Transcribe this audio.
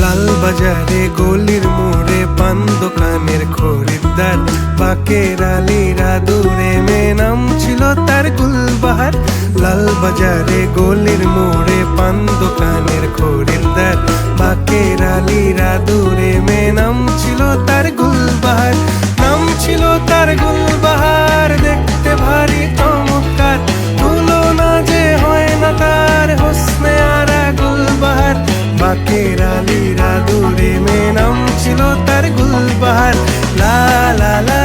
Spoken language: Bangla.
লাল বাজারে গলির মোড়ে পান দোকানের খরিদ্দার, বাকের আলীরা দূরে মে নাম ছিল তার গুলবাহার। লাল বাজারে গলির মোড়ে পান দোকানের খরিদ্দার, বাকের আলীরা দূরে মে নাম ছিল তার গুলবাহার। নাম ছিল তার গুলবাহার, দেখতে ভারী চমৎকার, তুলনা যে হয় না তার হোসনে আরা গুলবাহার। বাকের আলীরা দূরে মে নাম ছিল তার গুলবাহার। লা লা লা